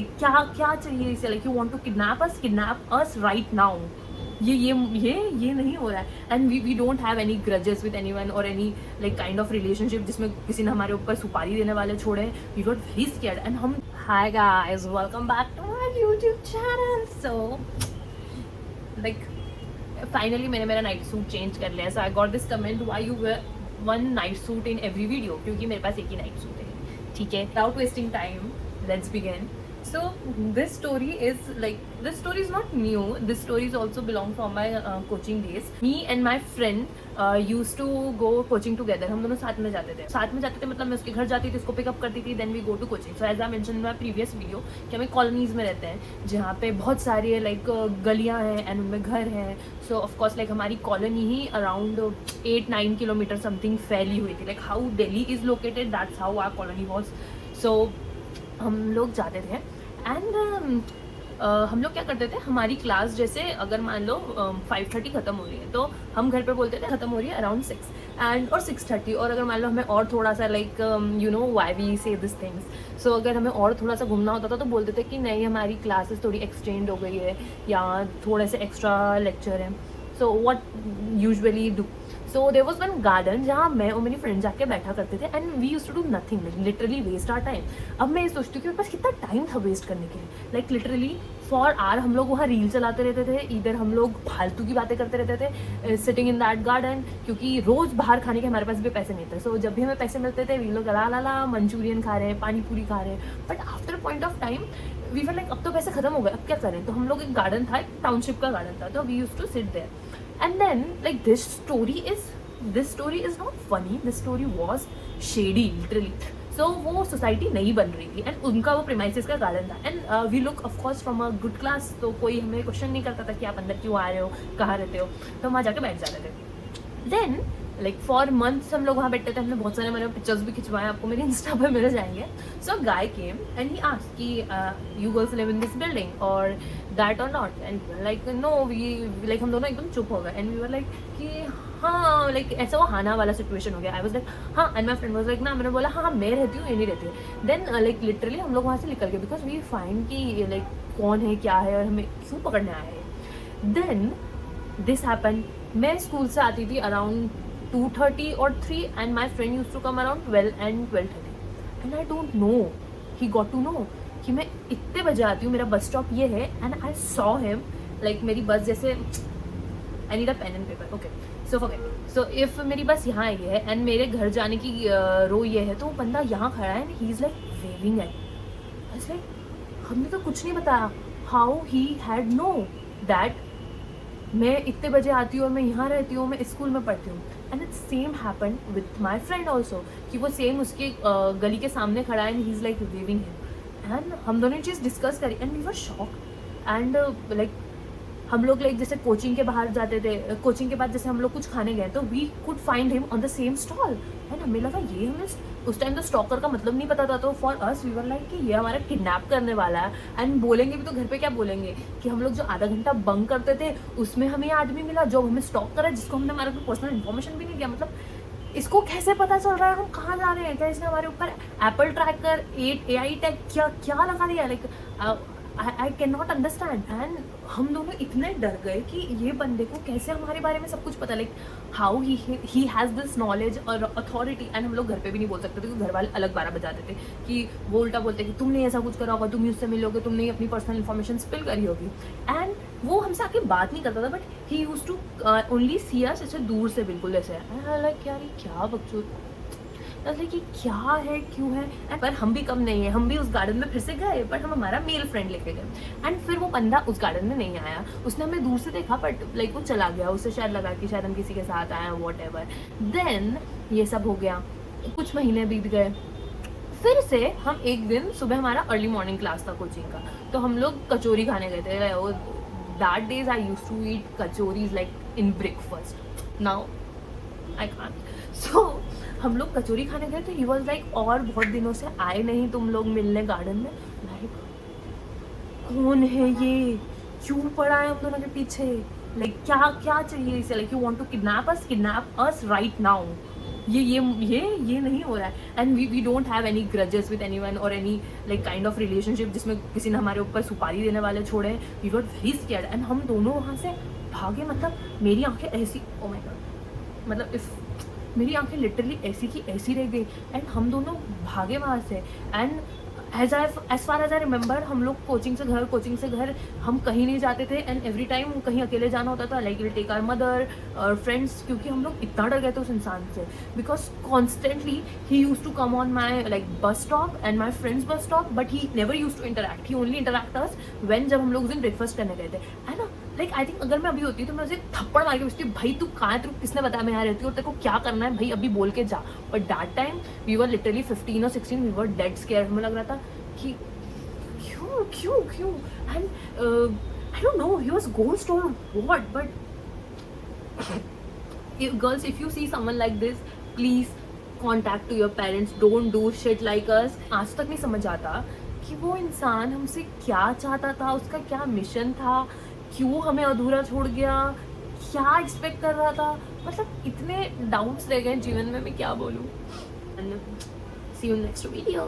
क्या क्या चाहिए इसे, like you want to kidnap us right now. ये नहीं हो रहा है. And we don't have any grudges with anyone और any like kind of relationship जिसमें किसी ने हमारे ऊपर सुपारी देने वाले छोड़े. We got very scared and हम. Hi guys, welcome back to my YouTube channel. So like finally मैंने मेरा नाइट सूट चेंज कर लिया. So I got this comment, why you wear one night suit in every video. क्योंकि मेरे पास एक ही night suit है. ठीक है, without wasting time, let's begin. So this story is not new. This story is also belong from my coaching days. Me and my friend used to go coaching together. हम दोनों साथ में जाते थे मतलब मैं उसके घर जाती थी, उसको पिकअप करती थी, then we go to coaching. So as I mentioned in my previous video कि हमें कॉलोनीज में रहते हैं जहाँ पे बहुत सारे लाइक गलियाँ हैं एंड उनमें घर हैं. सो ऑफकोर्स लाइक हमारी कॉलोनी ही अराउंड 8-9 किलोमीटर समथिंग फैली हुई थी. Like how Delhi is located, that's how our colony was. So हम लोग जाते थे एंड हम लोग क्या करते थे, हमारी क्लास जैसे अगर मान लो 5:30 ख़त्म हो रही है तो हम घर पे बोलते थे ख़त्म हो रही है अराउंड 6 एंड और 6:30. और अगर मान लो हमें और थोड़ा सा like you know why we say this things. So अगर हमें और थोड़ा सा घूमना होता था तो बोलते थे कि नहीं हमारी क्लासेस थोड़ी एक्सटेंड हो गई है या थोड़े से एक्स्ट्रा लेक्चर हैं. So what usually do, so there was one garden जहाँ मैं और मेरी फ्रेंड जाके बैठा करते थे and we used to do nothing, like literally waste our time. अब मैं ये सोचती हूँ कि मेरे पास कितना टाइम था वेस्ट करने के लिए. लाइक लिटरली फॉर आवर हम लोग वहाँ रील चलाते रहते थे, इधर हम लोग फालतू की बातें करते रहते थे सिटिंग इन दैट गार्डन. क्योंकि रोज़ बाहर खाने के हमारे पास भी पैसे नहीं थे. सो जब भी हमें पैसे मिलते थे वी लोग ला मंचूरियन खा रहे हैं, पानी पूरी खा रहे हैं. But after point of time we were like अब तो पैसे खत्म हो गए, अब क्या करें. तो हम लोग एक गार्डन था, एक टाउनशिप का गार्डन था, तो we used to sit there. And then like this story is not funny, this story was shady literally. So वो सोसाइटी नहीं बन रही थी एंड उनका वो प्रीमाइसेस का गार्डन था and we look of course from a good class. तो कोई हमें क्वेश्चन नहीं करता था कि आप अंदर क्यों आ रहे हो, कहाँ रहते हो. तो हम वहाँ जाके बैठ जाते थे. देन लाइक फॉर मंथ्स हम लोग वहाँ बैठते थे. हमने बहुत सारे मैंने पिक्चर्स भी खिंचवाए, आपको मेरे इंस्टा पर मिल जाएंगे. So guy came and he asked कि you girls live in this building or that or not. And like no we like हम दोनों एकदम चुप हो गए एंड वी वर लाइक कि हाँ लाइक ऐसा वो हाना वाला सिचुएशन हो गया. आई वाज लाइक हाँ and my friend was like ना. मैंने बोला हाँ मैं रहती हूँ, ये नहीं रहती है. देन लाइक लिटरली हम लोग वहाँ से निकल गए बिकॉज वी फाइंड कि लाइक कौन है क्या है और हमें क्यों पकड़ने आए हैं. Then this happen. मैं स्कूल से आती थी around 2:30 or 3 and my friend used to come around 12 and 12:30 and I don't know, he got to know कि मैं इतने बजे आती हूँ, मेरा बस स्टॉप ये है and I saw him like मेरी बस जैसे I need a pen and paper, okay so forget. So if मेरी बस यहाँ आई है and मेरे घर जाने की रो ये है तो वो बंदा यहाँ खड़ा है and he is like waving at me. I was like हमने तो कुछ नहीं बताया. How he had know that मैं इतने बजे आती हूँ और मैं यहाँ रहती हूँ, मैं स्कूल में पढ़ती हूँ. And it same happen with my friend also कि वो सेम उसके गली के सामने खड़ा है and he is like waving him. And हम दोनों चीज़ डिस्कस करी and we were shock. And like हम लोग लाइक जैसे कोचिंग के बाहर जाते थे, कोचिंग के बाद जैसे हम लोग कुछ खाने गए तो we could find him on the same stall. And हमें लगा ये हमें उस टाइम तो स्टॉकर का मतलब नहीं पता था. तो for us we were like कि ये हमारा किडनैप करने वाला है. एंड बोलेंगे भी तो घर पे क्या बोलेंगे कि हम लोग जो आधा घंटा बंक करते थे उसमें हमें ये आदमी मिला जो हमें स्टॉक करा, जिसको हमने हमारा कोई पर्सनल इन्फॉर्मेशन भी नहीं दिया. मतलब इसको कैसे पता चल रहा है हम कहाँ जा रहे हैं. क्या इसने हमारे ऊपर एप्पल ट्रैकर 8 AI टैग क्या लगा दिया. Like I can not understand. And हम दोनों इतने डर गए कि ये बंदे को कैसे हमारे बारे में सब कुछ पता. Like how he has this knowledge और अथॉरिटी. एंड हम लोग घर पे भी नहीं बोल सकते थे क्योंकि घर वाले अलग बारह बजाते थे कि वो उल्टा बोलते कि तुमने ऐसा कुछ करा होगा, तुम ही उससे मिलोगे, तुमने अपनी पर्सनल इन्फॉर्मेशन स्पिल करी होगी. एंड वो हमसे आके बात नहीं करता था but he use to only see us ऐसे दूर से बिल्कुल ऐसे. लाइक यार ये क्या बकचोद, कि क्या है क्यों है. पर हम भी कम नहीं है, हम भी उस गार्डन में फिर से गए बट हम हमारा मेल फ्रेंड लेके गए. एंड फिर वो बंदा उस गार्डन में नहीं आया. उसने हमें दूर से देखा बट लाइक वो चला गया. उससे शायद लगा कि शायद हम किसी के साथ आए हैं वॉट एवर. देन ये सब हो गया, कुछ महीने बीत गए. फिर से हम एक दिन सुबह हमारा अर्ली मॉर्निंग क्लास था कोचिंग का, तो हम लोग कचौरी खाने गए थे. That days I use to eat kachoris like in breakfast. Now I can't. So हम लोग कचौरी खाने गए तो ही वॉज लाइक और बहुत दिनों से आए नहीं तुम लोग मिलने गार्डन में. लाइक कौन है ये, क्यों पड़ा है हम दोनों के पीछे. लाइक क्या क्या चाहिए इसे. Like you want to kidnap us right now. ये नहीं हो रहा है. And we don't have any grudges with anyone और any like kind of relationship जिसमें किसी ने हमारे ऊपर सुपारी देने वाले छोड़े. We were very scared and हम दोनों वहाँ से भागे. मतलब मेरी आंखें ऐसी, ओ माय गॉड, मतलब इफ मेरी आंखें लिटरली ऐसी की ऐसी रह गई. एंड हम दोनों भागे वहाँ से. And as far as I remember, हम लोग कोचिंग से घर हम कहीं नहीं जाते थे. एंड एवरी टाइम कहीं अकेले जाना होता था, like will take our mother और फ्रेंड्स, क्योंकि हम लोग इतना डर गए थे उस इंसान से. Because constantly he use to come on my like bus stop and my friends bus stop, but he never use to interact. He only interact us when, जब हम लोग उस दिन ब्रेकफास्ट करने गए थे, है ना. लाइक आई थिंक अगर मैं अभी होती तो मैं उसे थप्पड़ मार के पूछती, भाई तू कहाँ है, तू किसने बताया मैं यहाँ रहती हूँ और तेरे को क्या करना है भाई, अभी बोल के जा. But that time we were literally 15 or 16, we were dead square. हमें लग रहा था कि क्यों. And I don't know, he was ghost or what, but girls, if you see someone like this, please contact to your parents. Don't do shit like us. आज तक नहीं समझ आता कि वो इंसान हमसे क्या चाहता था, उसका क्या मिशन था, क्यों हमें अधूरा छोड़ गया, क्या एक्सपेक्ट कर रहा था. मतलब इतने डाउट्स रह गए जीवन में, मैं क्या बोलूँ. And see you next video.